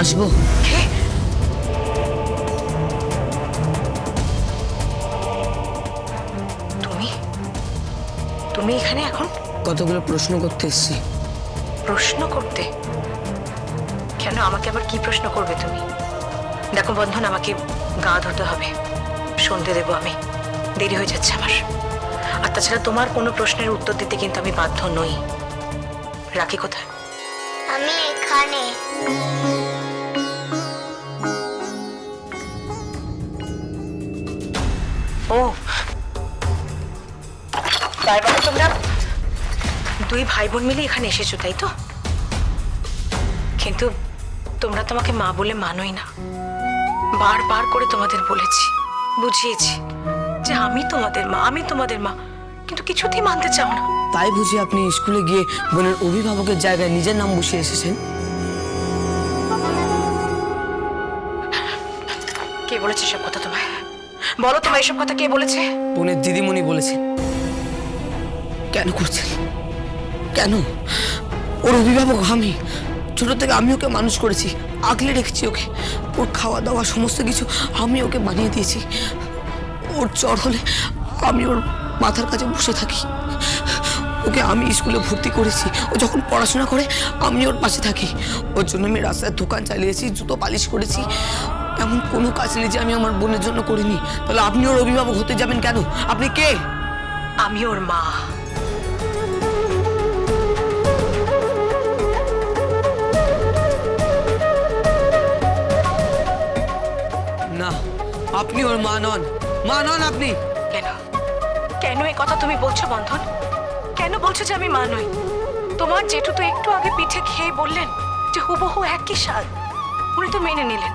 আসবো? কে? তুমি তুমি এখানে এখন কতগুলো প্রশ্ন করতে এসেছি। প্রশ্ন করতে? কেন, আমাকে আবার কি প্রশ্ন করবে তুমি? দেখো বন্ধন, আমাকে গা ধুতে হবে, সন্ধে দেবো আমি, দেরি হয়ে যাচ্ছে আমার। আর তাছাড়া তোমার কোনো প্রশ্নের উত্তর দিতে কিন্তু আমি বাধ্য নই। রাখি কোথায়? আমি এখানে। ও, তার মানে তোমরা দুই ভাই বোন মিলে এখানে এসেছো, তাই তো? কিন্তু তোমরা তোমাকে মা বলে মানোই না। বারবার করে তোমাদের বলেছি, বুঝিয়েছি যে আমি তোমাদের মা, কিন্তু কিছুতেই মানতে চাও না। তাই বুঝি আপনি স্কুলে গিয়ে বোনের অভিভাবকের জায়গায় নিজের নাম বসিয়ে এসেছেন? কে বলেছে সব কথা তোমায়? বলো, তোমার এসব কথা কে বলেছে? বোনের দিদিমণি বলেছেন। কেন করছেন? কেন? ওর অভিভাবক আমি। ছোট থেকে আমি ওকে মানুষ করেছি, আগলে রেখেছি ওকে। ওর খাওয়া দাওয়া সমস্ত কিছু আমি ওকে বানিয়ে দিয়েছি। ওর জ্বর হলে আমি ওর মাথার কাছে বসে থাকি। ওকে আমি স্কুলে ভর্তি করেছি। ও যখন পড়াশোনা করে আমি ওর পাশে থাকি। ওর জন্য আমি রাস্তায় দোকান চালিয়েছি, জুতো পালিশ করেছি। এমন কোনো কাজ নেই যে আমি আমার বোনের জন্য করিনি। তাহলে আপনি ওর অভিভাবক হতে যাবেন কেন? আপনি কে? আমি ওর মা। না, আপনি ওর মা নন। মা নন আপনি। কেন কেন এই কথা তুমি বলছো বন্ধন? কেন বলছো যে আমি মা নই? তোমার জেঠু তো একটু আগে পিঠে খেয়ে বললেন যে হুবহু একই স্বাদ, উনি তো মেনে নিলেন।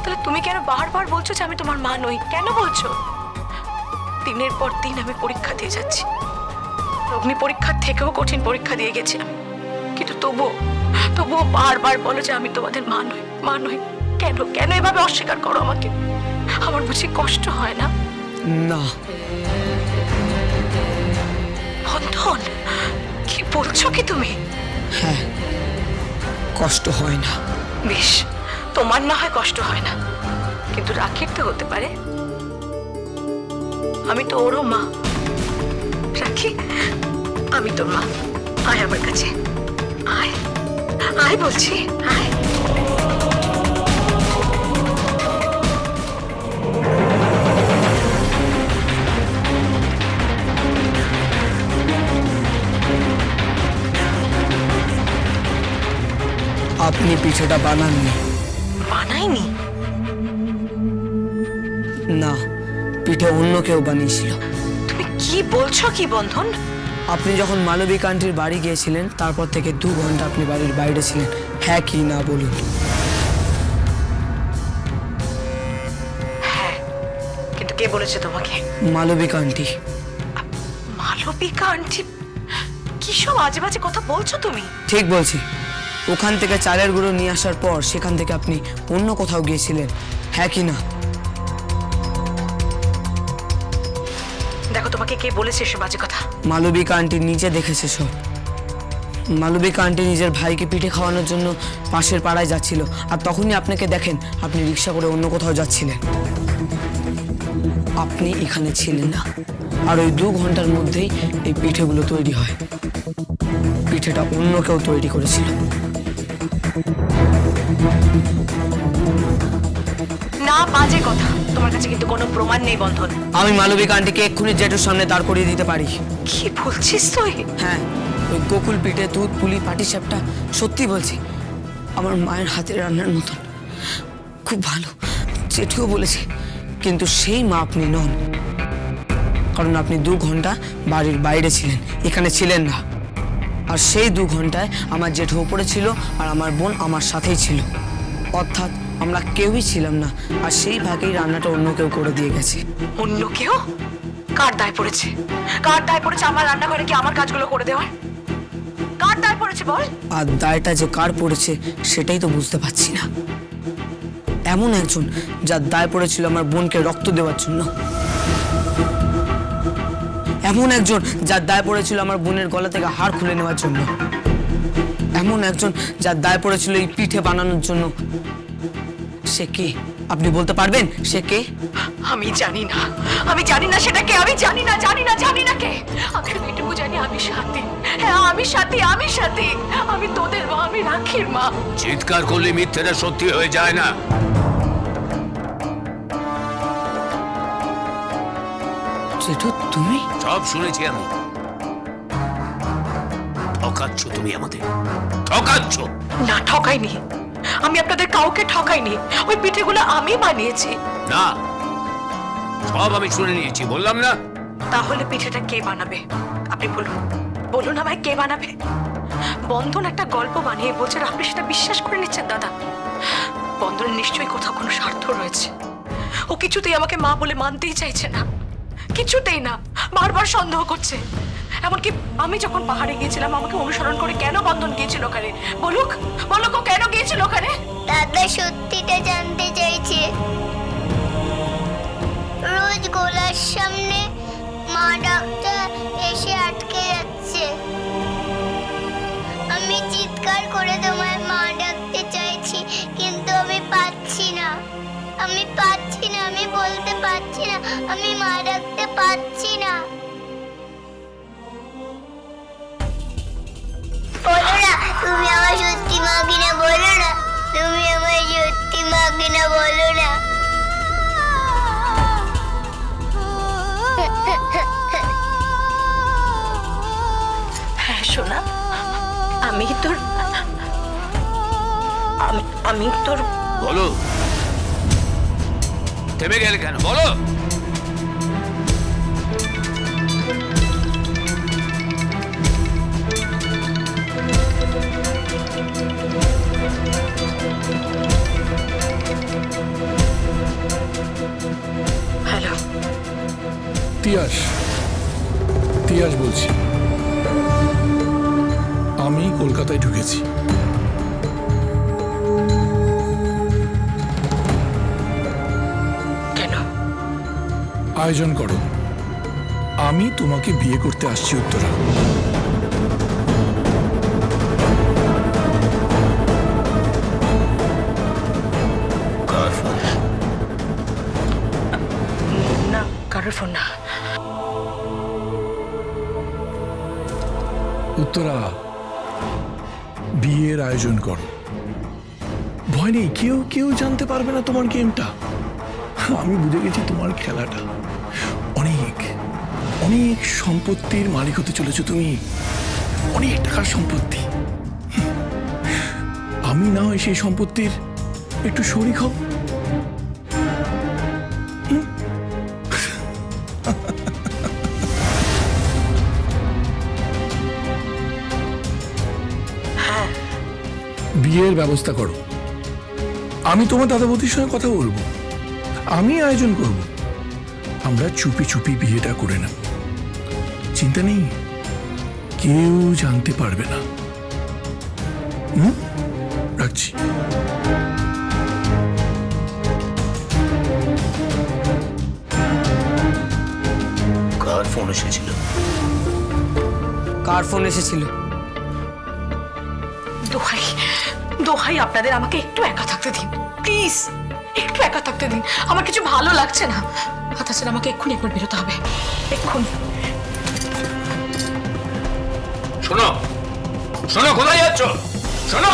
তাহলে তুমি কেন বারবার বলছো যে আমি তোমার মা নই? কেন বলছো? দিনের পর দিন আমি পরীক্ষা দিয়ে যাচ্ছি, অগ্নি পরীক্ষার থেকেও কঠিন পরীক্ষা দিয়ে গেছি আমি, কিন্তু তবুও বারবার বলো যে আমি তোমাদের মা নই। কেন কেন এভাবে অস্বীকার করো আমাকে? আমার বুঝি কষ্ট হয় না? না। বন্ধন, কি বলছো কি তুমি? হ্যাঁ, কষ্ট হয় না। বেশ, তোমার না হয় কষ্ট হয় না, কিন্তু রাখির তো হতে পারে। আমি তো ওরও মা। রাখি, আমি তোর মা। আয় আমার কাছে, আয় আয় বলছি, আয়। আপনি পিঠেটা বানাননি। বানাইনি? না, পিঠে অন্য কেউ বানিয়েছিল। তুমি কি বলছো কি বন্ধন? আপনি যখন মালবিকা আন্টির বাড়ি গিয়েছিলেন তারপর থেকে 2 ঘন্টা আপনি বাড়ির বাইরে ছিলেন। হ্যাঁ কি না বলুন? হ্যাঁ, কিন্তু কে বলেছে তোমাকে? মালবিকা আন্টি। মালবিকা আন্টি? কি সব আজে বাজে কথা বলছো তুমি? ঠিক বলছি। ওখান থেকে চালের গুঁড়ো নিয়ে আসার পর সেখান থেকে আপনি অন্য কোথাও গিয়েছিলেন। হ্যাঁ কি না? দেখো, তোমাকে কে বলেছে এসব বাজে কথা? মালবিকা আন্টি নিজে দেখেছে সব। মালবিকা আন্টি নিজের ভাইকে পিঠে খাওয়ানোর জন্য পাশের পাড়ায় যাচ্ছিল, আর তখনই আপনাকে দেখেন আপনি রিক্সা করে অন্য কোথাও যাচ্ছিলেন। আপনি এখানে ছিলেন না। আর ওই 2 ঘন্টার মধ্যেই এই পিঠেগুলো তৈরি হয়। পিঠেটা অন্য কেউ তৈরি করেছিল। না, বাজে কথা। তোমার কাছে কিন্তু কোনো প্রমাণ নেই বন্ধন। আমি মালবিকা আন্টিকে এক্ষুনি জেঠুর সামনে দাঁড় করিয়ে দিতে পারি। কি বলছিস তুই? হ্যাঁ, ওই গোকুল পিঠে, দুধ পুলি, পাটিসাপটা, সত্যি বলছি আমার মায়ের হাতের রান্নার মতন খুব ভালো। জেঠুও বলেছে। কিন্তু সেই মা আপনি নন, কারণ আপনি 2 ঘন্টা বাড়ির বাইরে ছিলেন, এখানে ছিলেন না। আর সেই 2 ঘন্টায় আমার জেঠু উপরে ছিল আর আমার বোন আমার সাথেই ছিল। অর্থাৎ আমরা কেউই ছিলাম না। আর সেই ভাগেই রান্নাটা অন্য কেউ করে দিয়ে গেছে। অন্য কেউ? কার দায় পড়েছে? কার দায় পড়েছে আমার রান্নাঘরে কি আমার কাজগুলো করে দেওয়ার? কার দায় পড়েছে বল? আর দায়টা যে কার পড়েছে সেটাই তো বুঝতে পারছি না। এমন একজন যার দায় পড়েছিল আমার বোনকে রক্ত দেওয়ার জন্য। এমন একজন যার দায় পড়েছিল আমার বোনের গলা থেকে হাড় খুলে নেওয়ার জন্য। এমন একজন যার দায় পড়েছিল এই পিঠে বানানোর জন্য। সে কে? আপনি বলতে পারবেন সে কে? আমি জানি না সেটা কে, আমি জানি না কে। আমি শুধু এটুকু জানি আমি সাথী। হ্যাঁ, আমি সাথী। আমি তোদের মা, আমি রাখির মা। চিৎকার করলে মিথ্যেটা সত্যি হয়ে যায় না। জেঠু তুমি? সব শুনেছি আমি। ঠকাচ্ছ তুমি আমাদের, ঠকাচ্ছ। না, ঠকাইনি। আমি আপনাদের কাউকে ঠকাইনি। ওই পিঠেগুলো আমি বানিয়েছি। না, সব আমি শুনে নিয়েছি, বললাম না? তাহলে পিঠেটা কে বানাবে? আপনি বলুন আমায়, কে বানাবে? বন্ধন একটা গল্প বানিয়ে বলছে, আর আপনি সেটা বিশ্বাস করে নিচ্ছেন দাদা? বন্ধনের নিশ্চয়ই কোথাও কোনো স্বার্থ রয়েছে। ও কিছুতেই আমাকে মা বলে মানতেই চাইছে না, কিছুতেই না। বারবার সন্দেহ করছে। এমনকি আমি যখন পাহাড়ে গিয়েছিলাম, আমাকে অনুসরণ করে কেন বন্ধন গিয়েছিল ওখানে? বলুক ও কেন গিয়েছিল ওখানে? দাদা সত্যিটা জানতে চাইছে। রোজ গোলার সামনে মা ডাক্তার এসে আটকে যাচ্ছে। আমি চিৎকার করে তোমায় মা ডাকতে চাইছি, কিন্তু আমি পাচ্ছি না। আমি বলতে পারছি না, আমি মা ডাকতে পারছি না। বলো না তুমি আমার সত্যি মা কিনা, বলো না তুমি আমার সত্যি মা কিনা, বলো না। হ্যাঁ সোনা, আমি তোর বলো, থেমে গেলে কেন? বলো। হ্যালো, তিয়াস বলছি। আমি কলকাতায় ঢুকেছি। কেন? আয়োজন করো, আমি তোমাকে বিয়ে করতে আসছি উত্তরা। না, কারোর ফোন না। উত্তরা, বিয়ের আয়োজন করো। ভয় নেই, কেউ জানতে পারবে না তোমার গেমটা। আমি বুঝে গেছি তোমার খেলাটা। অনেক অনেক সম্পত্তির মালিক হতে চলেছো তুমি, অনেক টাকার সম্পত্তি। আমি না হয় সেই সম্পত্তির একটু শরিক হব। বিয়ের ব্যবস্থা করো। আমি তোমার দাদাবতীর সঙ্গে কথা বলবো, আমি আয়োজন করব। আমরা চুপি চুপি বিয়েটা করে নেব, চিন্তা নেই, কেউ জানতে পারবে না। রাখছি। কার ফোন এসেছিল? কার ফোন এসেছিল? দোহাই আপনাদের, আমাকে একটু একা থাকতে দিন প্লিজ, একটু একা থাকতে দিন। আমার কিছু ভালো লাগছে না। তাছাড়া আমাকে এক্ষুনি একবার বেরোতে হবে, এক্ষুনি। শোনো, কোথায় যাচ্ছ? শোনো।